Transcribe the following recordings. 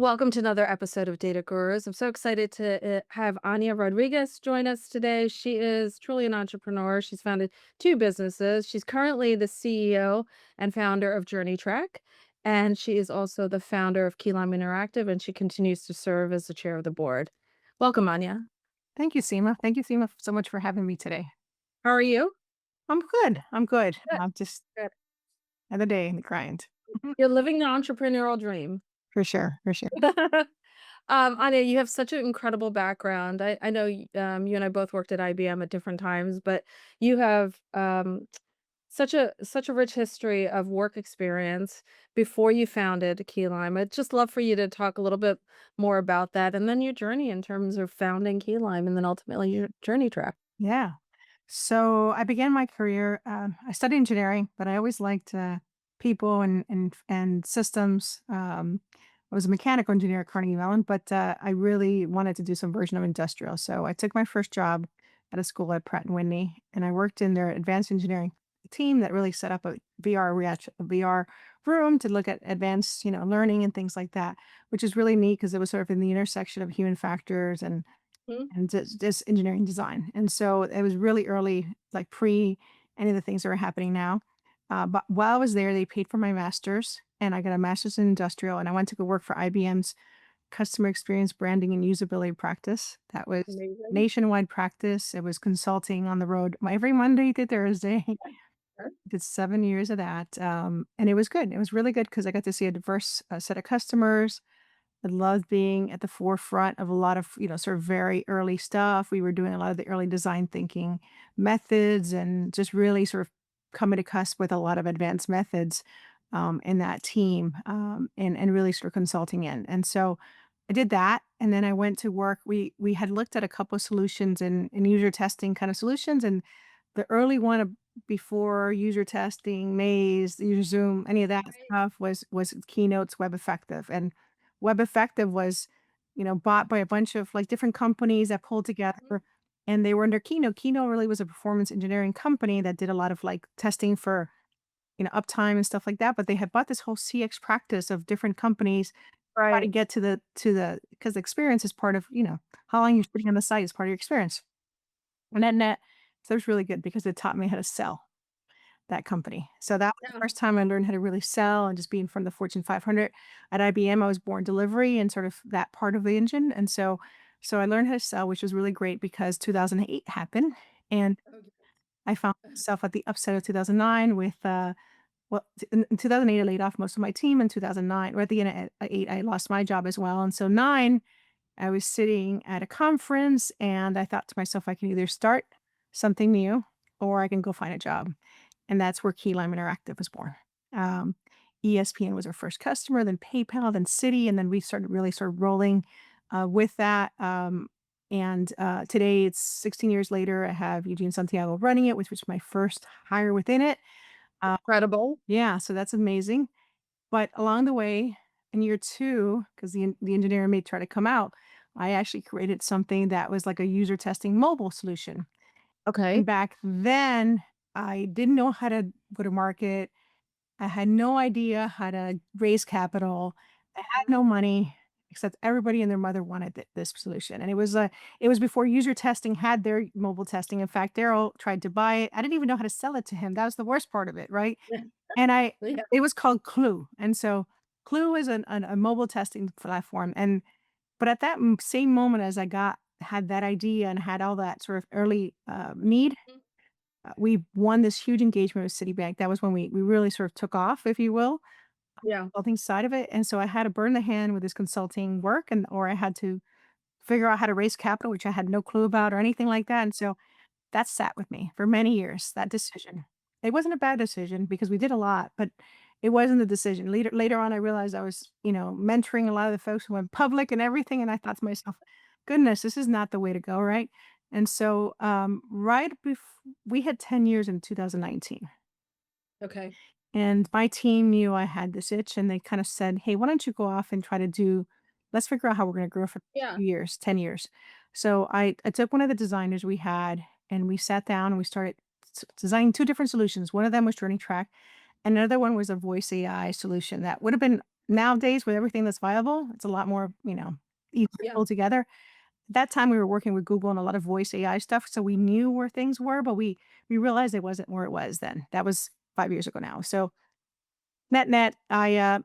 Welcome to another episode of Data Gurus. I'm so excited to have Ania Rodriguez join us today. She is truly an entrepreneur. She's founded two businesses. She's currently the CEO and founder of JourneyTrack, and she is also the founder of Key Lime Interactive, and she continues to serve as the chair of the board. Welcome, Anya. Thank you, Sima. Thank you, Sima, so much for having me today. How are you? I'm good. I'm good. Good. I'm just Good. another day in the grind. You're living the entrepreneurial dream. For sure. For sure. Anya, you have such an incredible background. I know you and I both worked at IBM at different times, but you have such a rich history of work experience before you founded Key Lime. I'd just love for you to talk a little bit more about that, and then your journey in terms of founding Key Lime, and then ultimately your journey track. Yeah. So I began my career. I studied engineering, but I always liked people and systems. I was a mechanical engineer at Carnegie Mellon, but I really wanted to do some version of industrial. So I took my first job at a school at Pratt and Whitney, and I worked in their advanced engineering team that really set up a VR room to look at advanced, learning and things like that, which is really neat because it was sort of in the intersection of human factors Mhm. and just engineering design. And so it was really early, like pre any of the things that were happening now. But while I was there, they paid for my master's, and I got a master's in industrial. And I went to go work for IBM's customer experience branding and usability practice. That was Amazing. nationwide practice. It was consulting on the road every Monday to Thursday. Sure. Did 7 years of that, and it was good. It was really good because I got to see a diverse set of customers. I loved being at the forefront of a lot of, sort of very early stuff. We were doing a lot of the early design thinking methods and just really sort of coming to cusp with a lot of advanced methods in that team and really sort of consulting in. And so I did that. And then I went to work. We had looked at a couple of solutions and user testing kind of solutions. And the early one before user testing, Maze, user Zoom, any of that Right. stuff was Keynote's Web Effective. And Web Effective was, bought by a bunch of, like, different companies that pulled Mhm. together, and they were under Keynote. Keynote really was a performance engineering company that did a lot of, like, testing for, uptime and stuff like that, but they had bought this whole CX practice of different companies, try to Right. get to the because the experience is part of, how long you're sitting on the site is part of your experience. And net so it was really good because it taught me how to sell that company. So that was the Yeah. first time I learned how to really sell and just be in front of the Fortune 500. At IBM, I was born delivery and sort of that part of the engine. And so I learned how to sell, which was really great because 2008 happened and Okay. I found myself at the upset of 2009 with in 2008 I laid off most of my team. In 2009 or at the end of 8 I lost my job as well. And so 9 I was sitting at a conference and I thought to myself I can either start something new or I can go find a job. And that's where Key Lime Interactive was born. Um, ESPN was our first customer, then PayPal, then Citi, and then we started really sort of rolling with that. And today, it's 16 years later. I have Eugene Santiago running it, which was my first hire within it. Uh, Incredible. yeah, so that's amazing. But along the way, in year 2, 'cause the engineer may try to come out, I actually created something that was like a user testing mobile solution. And Okay. back then, I didn't know how to go to market. I had no idea how to raise capital. I had Mhm. no money, except everybody and their mother wanted this solution, and it was before user testing had their mobile testing. In fact, Daryl tried to buy it. I didn't even know how to sell it to him. That was the worst part of it, right? And Yeah. it was called Clue, and so Clue is a mobile testing platform, and but at that same moment as I had that idea and had all that sort of early, need, Mhm. we won this huge engagement with Citibank. That was when we really sort of took off, if you will, Yeah. consulting side of it, and so I had to burn the hand with this consulting work or I had to figure out how to raise capital, which I had no clue about or anything like that, and so that sat with me for many years, that decision. It wasn't a bad decision because we did a lot, but it wasn't the decision. Later on, I realized I was, mentoring a lot of the folks who went public and everything, and I thought to myself, "Goodness, this is not the way to go," right? And so, right bef we had 10 years in 2019, Okay. and my team knew I had this itch, and they kind of said, "Hey, why don't you go off and try to let's figure out how we're gonna grow for Yeah. 2 years, 10 years." So I took one of the designers we had, and we sat down and we started designing 2 different solutions. One of them was JourneyTrack, Another one was a voice AI solution that would have been nowadays with everything that's viable, it's a lot more, easy to Yeah. pull together. That time we were working with Google and a lot of voice AI stuff, so we knew where things were, but we realized it wasn't where it was then. That was 5 years ago now. So net net, I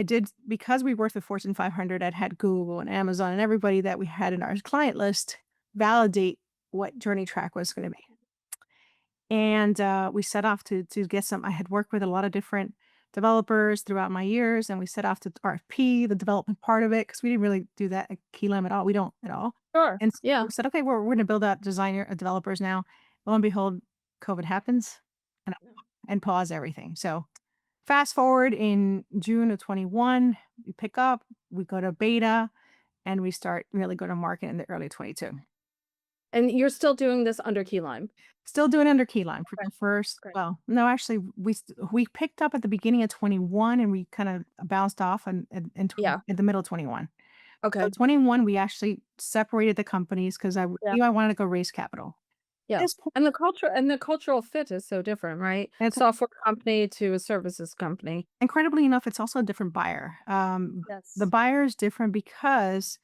did because we worked with Fortune 500, I'd had Google and Amazon and everybody that we had in our client list validate what JourneyTrack was gonna be. And, we set off to get some I had worked with a lot of different developers throughout my years, and we set off to RFP, the development part of it, because we didn't really do that at Keylem at all. We don't at all. Sure. And so Yeah. we said, "Okay, we're gonna build out developers now." Lo and behold, COVID happens and pause everything. So, fast forward in June of 21, we pick up, we go to beta, and we start really go to market in the early 22. And you're still doing this under key lime? Still doing under Keyline for Okay, the first great. well, no, actually, we picked up at the beginning of 21 and we kinda bounced off Yeah. in the middle of 21. So Okay. 21, we actually separated the companies 'cause Yeah. knew I wanted to go raise capital. Yeah. This po And the cultural fit is so different, right? it's Software company to a services company. incredibly enough, it's also a different buyer. The Yes. buyer is different because,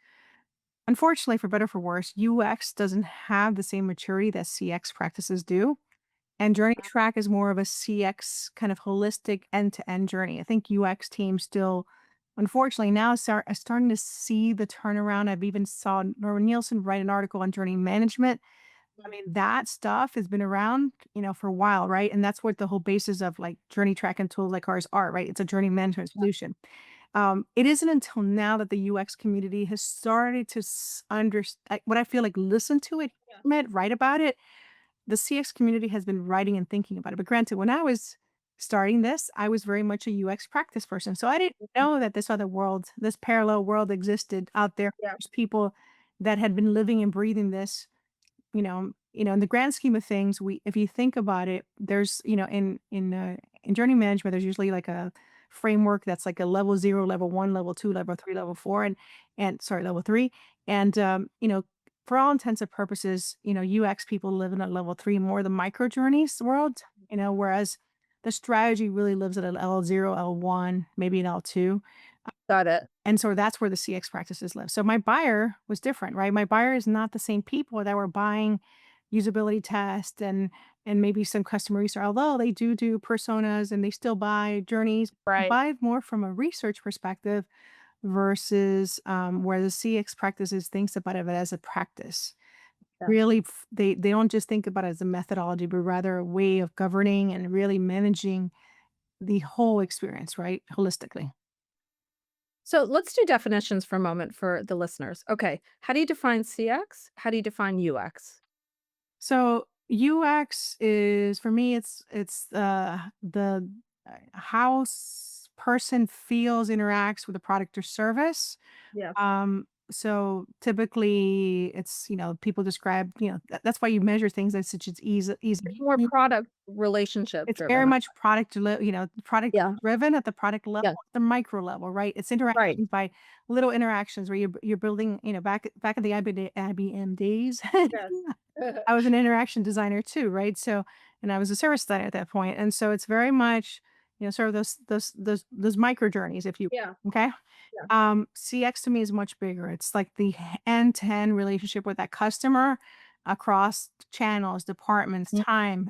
unfortunately, for better or for worse, UX doesn't have the same maturity that CX practices do. And JourneyTrack is more of a CX kind of holistic end-to-end journey. I think UX teams still, unfortunately, now are starting to see the turnaround. I've even saw Norman Nielsen write an article on journey management. I Mhm. mean, that stuff has been around, for a while, right? And that's what the whole basis of like JourneyTrack and tools like ours are, right? It's a journey management solution. It isn't until now that the UX community has started to what I feel like listen to it, Yeah. write about it. The CX community has been writing and thinking about it. But granted, when I was starting this, I was very much a UX practice person. So I didn't Mhm. know that this other world, this parallel world existed out there. Yeah. There's people that had been living and breathing this, in the grand scheme of things, if you think about it, there's, in journey management, there's usually like a framework that's like a level 0, level 1, level 2, level 3, level 4, and sorry, level 3. And, for all intents and purposes, UX people live in a level 3, more the micro journeys world, whereas the strategy really lives at an L0, L1, maybe an L2. Got it. And so that's where the CX practices live. So my buyer was different, right? My buyer is not the same people that were buying usability tests and maybe some customer research, although they do personas and they still buy journeys, Right. buy more from a research perspective versus where the CX practices thinks about it as a practice. Yeah. Really, they don't just think about it as a methodology, but rather a way of governing and really managing the whole experience, right? Holistically. So let's do definitions for a moment for the listeners. Okay. How do you define CX? How do you define UX? So UX is for me, it's the how person feels, interacts with a product or service. Yeah. So typically it's, people describe, that's why you measure things as such as ease. More product relationship It's very driven. much product Yeah. driven at the product level, Yeah. the micro level, right? It's Right. interactions by little interactions where you're building, back in the IBM days. Yes. I was an interaction designer too, right? So, and I was a service designer at that point, and so it's very much, sort of those micro journeys, if you Yeah. okay. Yeah. CX to me is much bigger. It's like the end-to-end relationship with that customer across channels, departments, Mm.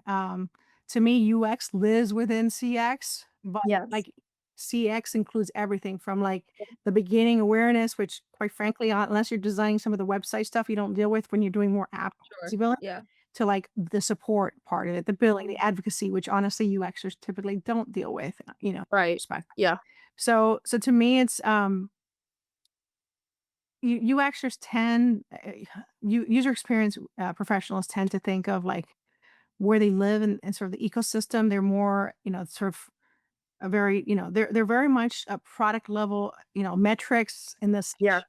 time. To me, UX lives within CX, but Yes. like CX includes everything from like the beginning awareness, which quite frankly, unless you're designing some of the website stuff you don't deal with when you're doing more app Sure. visibility, Yeah. to like the support part of it, the billing, the Mhm. advocacy, which honestly UXers typically don't deal with, Right. respect. Yeah. So to me, it's UXers tend, user experience professionals tend to think of like where they live and sort of the ecosystem. They're more, sort of a very, they're very much a product level, metrics in this. Yeah.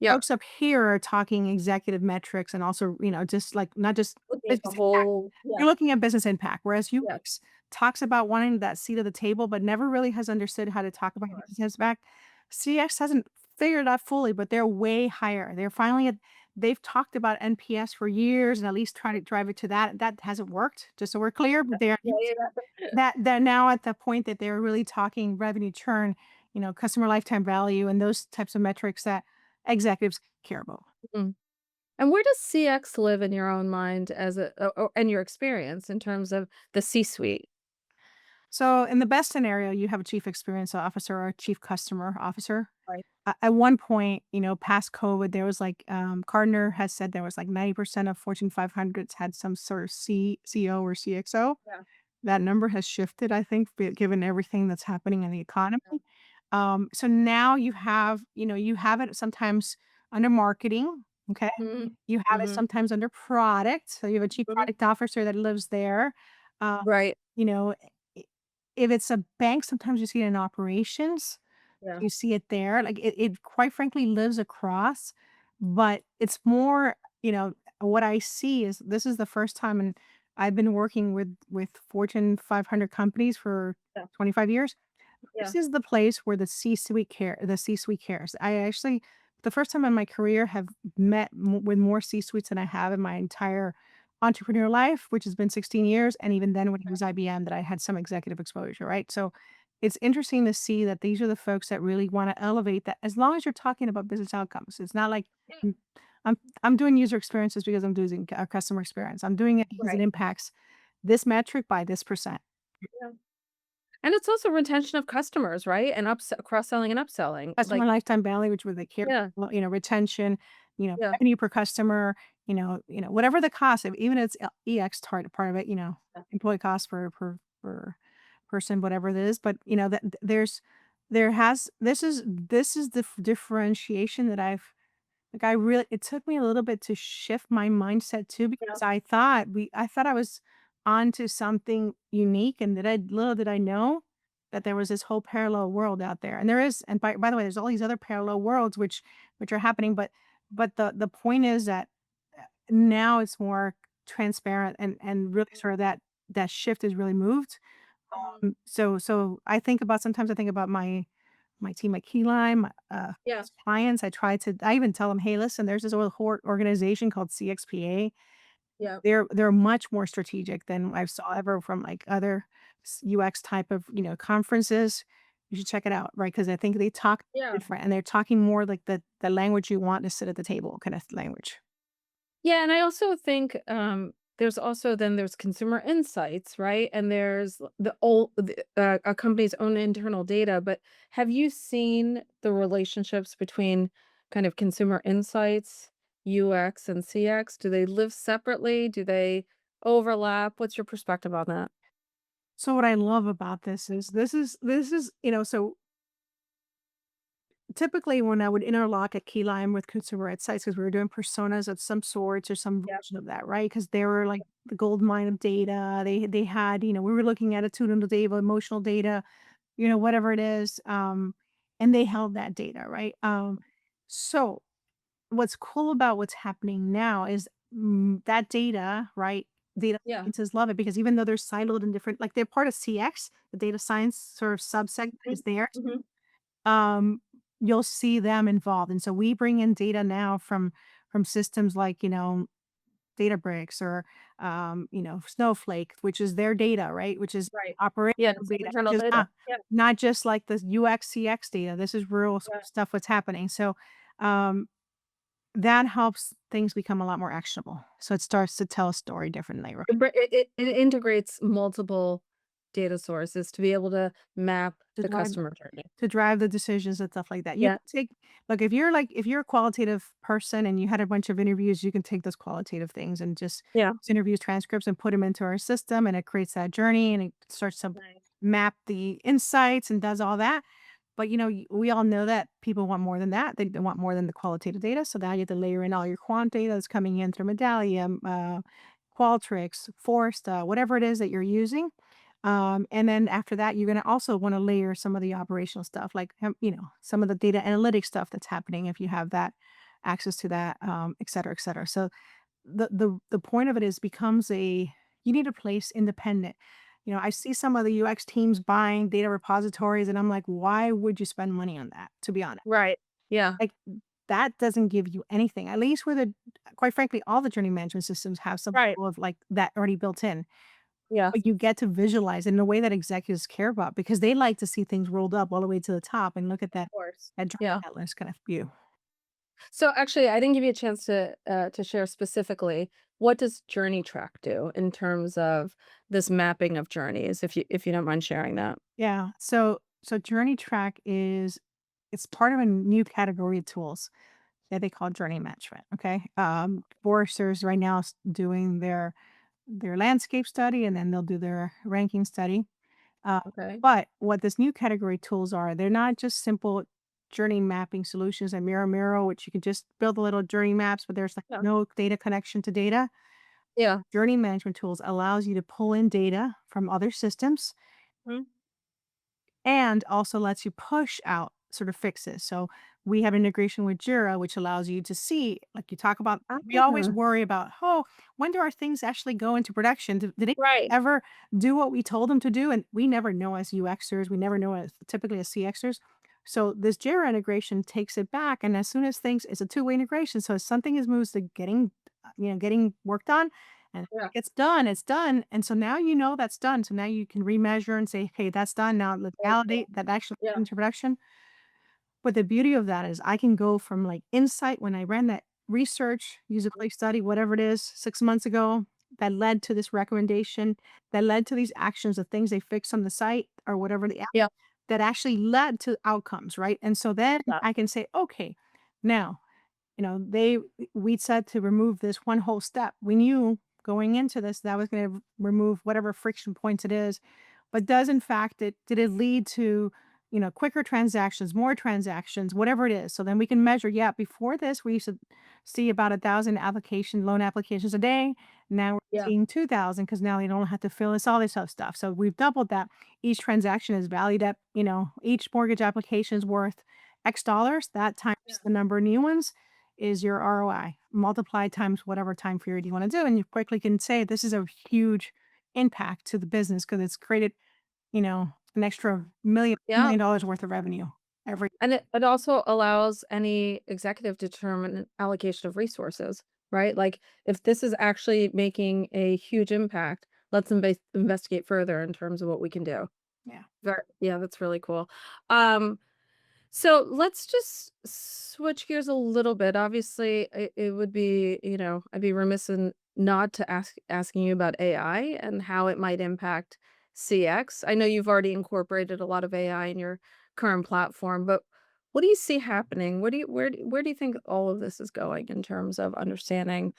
Yeah. Folks up here are talking executive metrics and also, just like not just Looking at the business impact. whole. You're Yeah. looking at business impact, whereas Yeah. UX talks about wanting that seat at the table, but never really has understood how to talk about Sure. business impact. CX hasn't figured it out fully, but they're way higher. They're finally at they've talked about NPS for years and at least try to drive it to that. That hasn't worked, just so we're clear, but they're Yeah, yeah. that they're now at the point that they're really talking revenue churn, customer lifetime value and those types of metrics that executives care about. Mhm. And where does CX live in your own mind as and your experience in terms of the C-suite? So in the best scenario, you have a chief experience officer or a chief customer officer. Right. At one point, past COVID, there was like Gardner has said there was like 90% of Fortune 500s had some sort of CEO or CXO. Yeah. That number has shifted, I think, given everything that's happening in the economy. So now you have it sometimes under marketing. Okay. Mhm. You have it Mhm. sometimes under product. So you have a chief Mhm. product officer that lives there. Uh, Right. you know, i- if it's a bank, sometimes you see it in operations. Yeah. You see it there. Like it quite frankly lives across, but it's more, what I see is this is the first time, and I've been working with Fortune 500 companies for Yeah. 25 years. Yeah. This is the place where the C-suite cares. I actually the first time in my career have met with more C-suites than I have in my entire entrepreneur life, which has been 16 years, and even then when it was IBM that I had some executive exposure, right? So it's interesting to see that these are the folks that really want to elevate that as long as you're talking about business outcomes. It's not like Yeah. I'm I'm doing user experiences because I'm doing a customer experience. I'm doing it because it Right. impacts this metric by this percent. Yeah. And it's also retention of customers, right? And cross-selling and upselling. Customer Like, lifetime value, which where they care yeah. about, retention, Yeah. revenue per customer, whatever the cost of even it's EX part of it, Yeah. employee cost per person, whatever it is. But that there has this is the differentiation that like, it took me a little bit to shift my mindset too Yeah. because I thought I was onto something unique, and little did I know that there was this whole parallel world out there. And there is, and by the way, there's all these other parallel worlds which are happening, but the point is that now it's more transparent, and really sort of that shift is really moved. Mhm. So sometimes I think about my team at Key Lime, Yeah. clients. I even tell them, "Hey, listen, there's this organization called CXPA. Yeah. They're much more strategic than I saw ever from like other UX type of conferences. You should check it out, right? Because I think they talk Yeah. different, and they're talking more like the language you want to sit at the table kind of language. Yeah, and I also think, there's consumer insights, right? And there's a company's own internal data, but have you seen the relationships between kind of consumer insights, UX, and CX? Do they live separately? Do they overlap? What's your perspective on that? So what I love about this is so typically, when I would interlock at Key Lime with consumer insights, because we were doing personas of some sorts or some Yeah. version of that, right? Because they were like the gold mine of data. They had, we were looking at attitudinal data, emotional data, whatever it is, and they held that data, right? So what's cool about what's happening now is that data, right? Data Yeah. scientists love it because even though they're siloed in different, like they're part of CX, the data science sort of subsegment is Mhm. there, Mhm. um, you'll see them involved. And so we bring in data now from systems like, Databricks or Snowflake, which is their data, right? Which is Right. operational Yeah, it's data, internal which is data. Yeah. not just like the UX CX data. This is real Yeah. stuff what's happening. So um that helps things become a lot more actionable. So it starts to tell a story differently, right? It integrates multiple data sources to be able to map To the drive customer journey. to drive the decisions and stuff like that. You Yeah. can take Look, if you're a qualitative person and you had a bunch of interviews, you can take those qualitative things and just Yeah. interviews transcripts and put them into our system, and it creates that journey, and it starts to Nice. map the insights and does all that. But, we all know that people want more than that. They want more than the qualitative data. So now you have to layer in all your quant data that's coming in through Medallium, Qualtrics, Foresta, whatever it is that you're using. And then after that, you're going to also want to layer some of the operational stuff, like, some of the data analytics stuff that's happening if you have that access to that, et cetera, et cetera. So the point of it is becomes you need a place independent. I see some of the UX teams buying data repositories, and I'm like, why would you spend money on that? To be honest, Right. Yeah. like that doesn't give you anything. At least with quite frankly, all the journey management systems have some Right. level of like that already built in. Yeah. But you get to visualize in a way that executives care about because they like to see things rolled up all the way to the top and look at Of course. that giant Yeah. atlas kind of view. So actually, I didn't give you a chance to share specifically what does JourneyTrack do in terms of this mapping of journeys, if you don't mind sharing that. Yeah. So Journey Track is it's part of a new category of tools that they call journey management. Okay. Foresters right now doing their landscape study and then they'll do their ranking study. Uh, Okay. but what this new category tools are, they're not just simple journey mapping solutions like Miro, which you can just build a little journey maps, but there's like Yeah. no data connection to data. Yeah. Journey management tools allows you to pull in data from other systems Mhm. and also lets you push out sort of fixes. So we have integration with Jira, which allows you to see, like you talk about, we always Ah, worry about, oh, when do our things actually go into production? Did it right. ever do what we told them to do? And we never know as UXers, we never know as typically as CXers. So this Jira integration takes it back. And as soon as things, it's a two-way integration. So if something is moved to getting worked on, and Yeah. it's done, it's done, and so now you know that's done, so now you can remeasure and say, "Okay, that's done, now let's Very validate cool. that actually Yeah. went into production." But the beauty of that is I can go from, like, insight when I ran that research, user case study, whatever it is, 6 months ago, that led to this recommendation, that led to these actions of things they fixed on the site or whatever the app Yeah. that actually led to outcomes, right? And so then Yeah. I can say, "Okay, now we said to remove this one whole step. We knew going into this that was going to remove whatever friction points it is, but does in fact it did it lead to, quicker transactions, more transactions, whatever it is. So then we can measure, yeah, before this we used to see about 1,000 loan applications a day. Now we're Yeah. seeing 2,000 because now they don't have to fill this all this other stuff. So we've doubled that. Each transaction is valued at, each mortgage application is worth X dollars. That times Yeah. the number of new ones is your ROI multiplied times whatever time period you want to do. And you quickly can say this is a huge impact to the business because it's created, an extra Yeah. million dollars worth of revenue every. And it also allows any executive to determine allocation of resources, right? Like if this is actually making a huge impact, let's investigate further in terms of what we can do. Yeah. Yeah, that's really cool. Um, So let's just switch gears a little bit. Obviously, it would be, I'd be remiss in not to asking you about AI and how it might impact CX. I know you've already incorporated a lot of AI in your current platform, but what do you see happening? Where do you think all of this is going in terms of understanding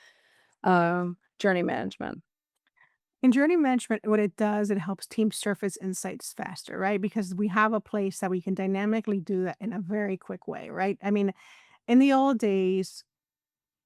journey management? In journey management, what it does, it helps teams surface insights faster, right? Because we have a place that we can dynamically do that in a very quick way, right? I mean, in the old days,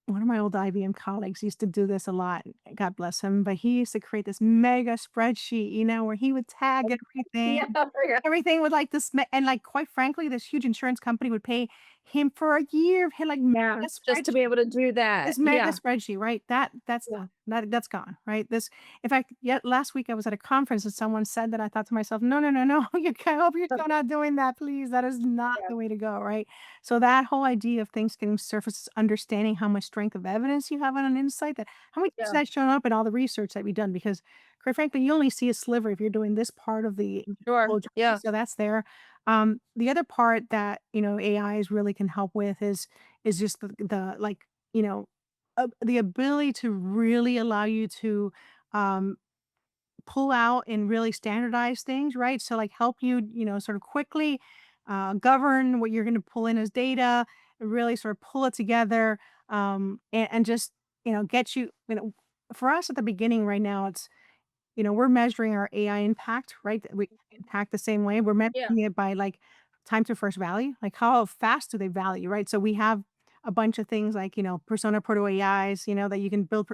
one of my old IBM colleagues used to do this a lot, God bless him, but he used to create this mega spreadsheet, where he would tag Yeah, everything. yeah, Everything with, like, this me and, like, quite frankly, this huge insurance company would pay him for a year, he, like, mega yeah. Just to spreadsheet be able to do that. this mega Yeah, spreadsheet, right? That's yeah, done. That's gone, right? This in fact, yet last week I was at a conference and someone said that I thought to myself, "No, no, no, no. I hope you're still not doing that, please. That is not yeah, the way to go," right? So that whole idea of things getting surfaces, understanding how much strength of evidence you have on an insight, that how many times yeah. that's shown up in all the research that we've done, because quite frankly, you only see a sliver if you're doing this part of the Sure. whole journey. Yeah, So that's there. The other part that, AIs really can help with is just the like, you know, the ability to really allow you to, um, pull out and really standardize things, right? So, like, help you, sort of quickly, govern what you're gonna pull in as data, really sort of pull it together, and just, get for us at the beginning right now, it's we're measuring our AI impact, right? That we impact the same way. We're yeah, measuring it by like time to first value, like how fast do they value, right? So we have a bunch of things like, persona proto AIs, that you can build,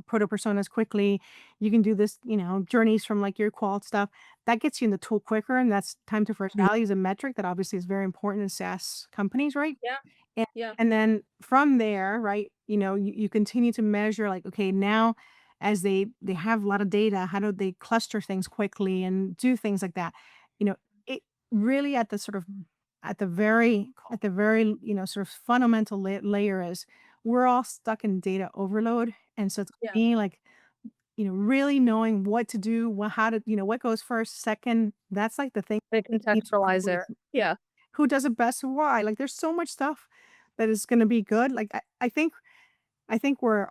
proto personas quickly. You can do this, journeys from like your qual stuff that gets you in the tool quicker. And that's time to first value is a metric that obviously is very important in SaaS companies, right? yeah, And yeah. and then from there, right, you continue to measure like, okay, now as they have a lot of data, how do they cluster things quickly and do things like that? You know, it really at the sort of at the very, sort of fundamental layer is we're all stuck in data overload. And so it's Yeah. being like, really knowing what to do, how to, what goes first, second. That's like the thing They we need to work contextualize with. it. Yeah. Who does it best and why? Like there's so much stuff that is gonna be good. Like I think where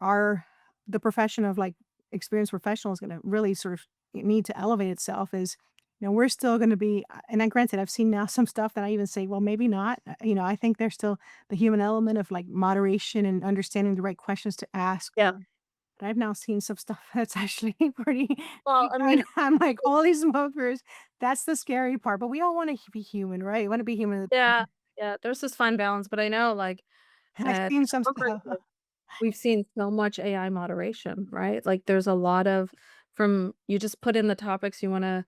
the profession of like experienced professional is gonna really sort of need to elevate itself is, we're still gonna be and I granted I've seen now some stuff that I even say, well, maybe not. I think there's still the human element of like moderation and understanding the right questions to ask. Yeah. But I've now seen some stuff that's actually pretty Well, I and mean, I'm like, holy smokers, that's the scary part. But we all want to be human, right? We want to be human. yeah, yeah, there's this fine balance, but I know, like, I've at seen some stuff. corporate, we've seen so much AI moderation, right? Like, there's a lot of from you just put in the topics you wanna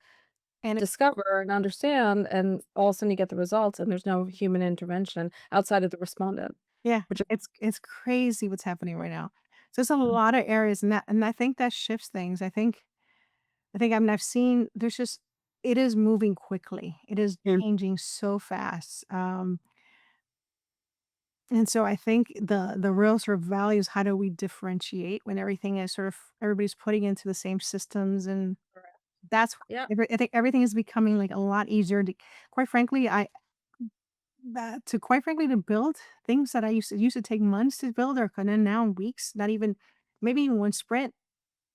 And discover and understand, and all of a sudden you get the results, and there's no human intervention outside of the respondent, yeah, which is it's crazy what's happening right now. So there's a lot of areas and I think that shifts things. I mean I've seen there's just it is moving quickly. It is yeah. changing so fast. And so I think the real sort of value is how do we differentiate when everything is sort of everybody's putting into the same systems and Correct. that's Yeah, I think everything is becoming like a lot easier to quite frankly, quite frankly to build things that I used to take months to build are kind of now in weeks, not even maybe even one sprint.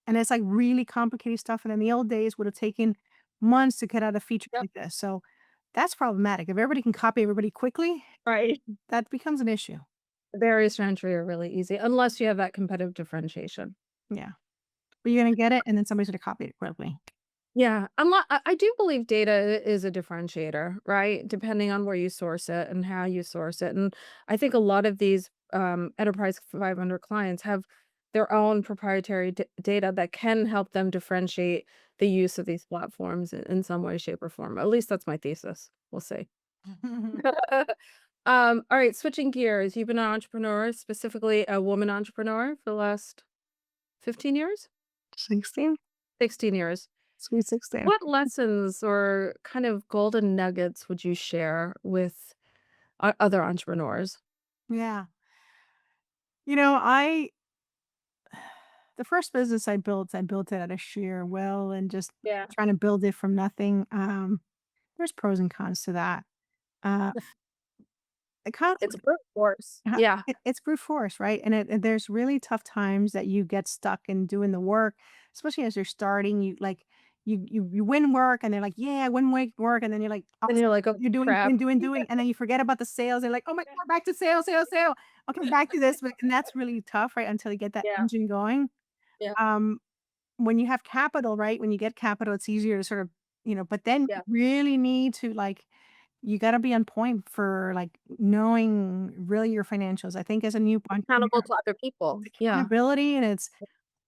And it's like really complicated stuff. And in the old days would have taken months to get out a feature yep, like this. So that's problematic. If everybody can copy everybody quickly, right. that becomes an issue. The barriers to entry are really easy, unless you have that competitive differentiation. Yeah. But you're gonna get it and then somebody's gonna copy it quickly. Yeah, I do believe data is a differentiator, right? Depending on where you source it and how you source it, and I think a lot of these, enterprise 500 clients have their own proprietary data that can help them differentiate the use of these platforms in some way, shape, or form. At least that's my thesis. We'll see. Alright, switching gears, you've been an entrepreneur, specifically a woman entrepreneur for the last 15 years? 16? 16 years. Sweet 16. What lessons or kind of golden nuggets would you share with o other entrepreneurs? Yeah. You know, I the first business I built it at a sheer will and just Yeah. trying to build it from nothing. There's pros and cons to that. Uh, the cons It's a brute force. Uh, Yeah. it's brute force, right? And there's really tough times that you get stuck in doing the work, especially as you're starting. You like you win work, and they're like, "Yeah, I win work," and then you're like, And you're like, "Oh, you're doing, crap." doing, and then you forget about the sales. They're like, "Oh my god, back to sales, sales, sale. Okay, back to this," and that's really tough, right? Until you get that Yeah, engine going. yeah, Um, when you have capital, right? When you get capital, it's easier to sort of, but then you yeah. really need to like you gotta be on point for, like, knowing really your financials. I think as a new Accountable entrepreneur, to other people. it's Yeah. accountability, and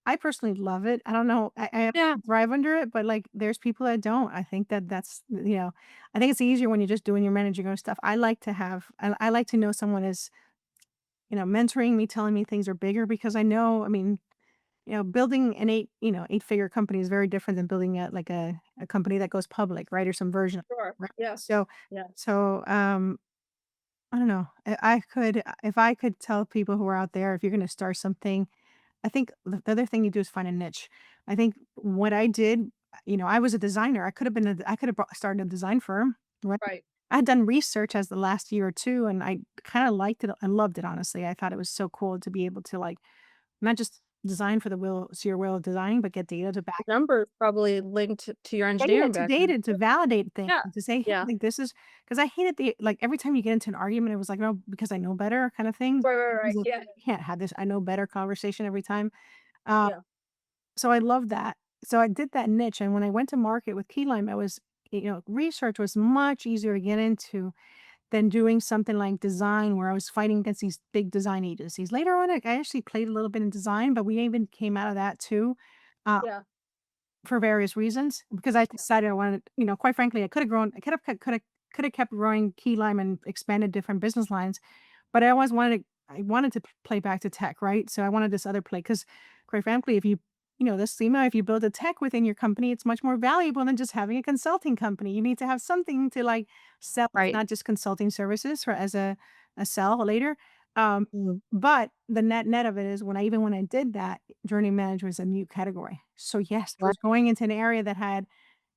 I personally love it. I don't know, I Yeah, thrive under it, but, like, there's people that don't. I think I think it's easier when you're just doing your managing your own stuff. I like to know someone is, mentoring me, telling me things are bigger because I mean, building an 8-figure company is very different than building a company that goes public, right? Or some version of sure. it, right? Yes. So Yeah. so, I don't know. If I could tell people who are out there, if you're gonna start something, I think the other thing you do is find a niche. I think what I did, I was a designer. I could have started a design firm, right? Right. I had done research as the last year or 2, and I kinda liked it. I loved it, honestly. I thought it was so cool to be able to, like, not just design for the will sheer will of designing, but get data to back Numbers probably linked to your data engineering to background. data to validate things, Yeah. to say, "Hey, Yeah. like, this is" 'cause I hated every time you get into an argument, it was like, "No, because I know better," kind of thing. Right, right, It's right. like, Yeah. you can't have this "I know better" conversation every time. Uh, Yeah. so I love that. So I did that niche, and when I went to market with key lime, research was much easier to get into than doing something like design where I was fighting against these big design agencies. Later on, I actually played a little bit in design, but we even came out of that too. Uh Yeah. For various reasons, because I decided I wanted quite frankly, I could have kept growing key lime and expanded different business lines, but I wanted to play back to tech, right? So I wanted this other play because quite frankly, if you the SEMA, if you build a tech within your company, it's much more valuable than just having a consulting company. You need to have something to like sell, Right. not just consulting services for as a sell later. Um, Mhm. but the net of it is when I did that, journey manager was a new category. So yes, I Right. was going into an area that had,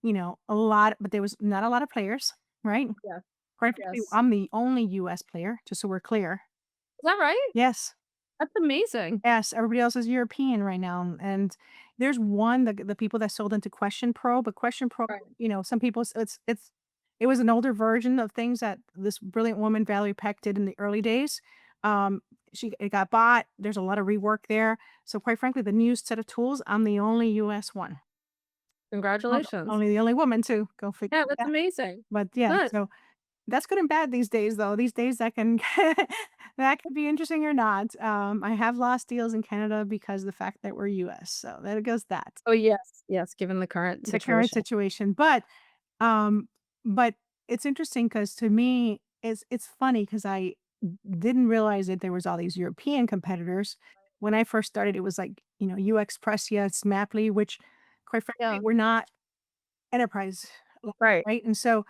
a lot, but there was not a lot of players, right? Yeah. Quite frankly, Yes. I'm the only US player, just so we're clear. Is that right? Yes. That's amazing. Yes, everybody else is European right now, and there's one the people that sold into Question Pro, but Question Pro, Right. some people it was an older version of things that this brilliant woman, Valerie Peck, did in the early days. Um, it got bought. There's a lot of rework there. So quite frankly, the new set of tools, I'm the only US one. Congratulations. Only the only woman too. Go figure. Yeah, that's Yeah. amazing. But yeah, Good. so that's good and bad these days, though. These days that can that could be interesting or not. I have lost deals in Canada because of the fact that we're US, so there goes that. Oh, yes. Yes, given the current The current situation. situation, um, but it's interesting because to me, it's funny because I didn't realize that there was all these European competitors. When I first started, it was like, UX Pressia, Smapley, which quite frankly, Yeah. were not enterprise, Right. right? And so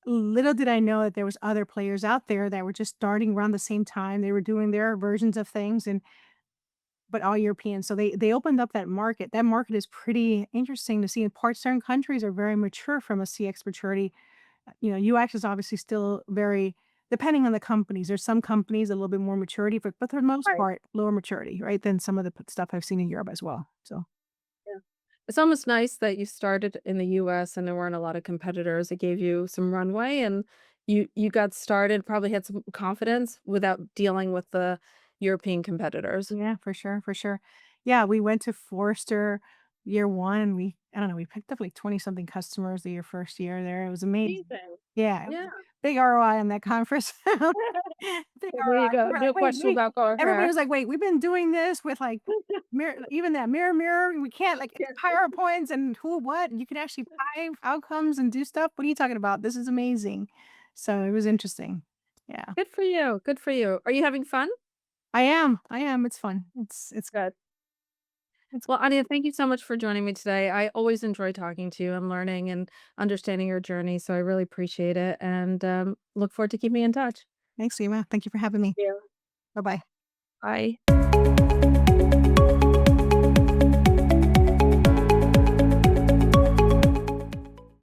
little did I know that there was other players out there that were just starting around the same time. They were doing their versions of things but all European. So they opened up that market. That market is pretty interesting to see. In parts certain countries are very mature from a CX maturity. UX is obviously still very depending on the companies. There's some companies a little bit more maturity, but for the most Right. part, lower maturity, right? Than some of the stuff I've seen in Europe as well. So Yeah. It's almost nice that you started in the US and there weren't a lot of competitors. It gave you some runway and you got started, probably had some confidence without dealing with the European competitors. yeah, for sure, for sure. Yeah, we went to Forrester year 1, and I don't know, we picked up like 20 something customers the first year there. It was amazing. Amazing. Yeah, it was Yeah. a big ROI on that conference. Big Well, there you ROI. go. We were No like, "Wait, question wait." about going Everybody here. was like, "Wait, we've been doing this with, like, even that mirror, we can't, like, it's Yeah. PowerPoints and who what, you can actually buy outcomes and do stuff. What are you talking about? This is amazing." So, it was interesting. Yeah. Good for you. Good for you. Are you having fun? I am, it's fun. Good. It's Well, Anya, thank you so much for joining me today. I always enjoy talking to you and learning and understanding your journey. So I really appreciate it and look forward to keeping in touch. Thanks, Sima. Thank you for having me. Yeah. Bye-bye. Bye.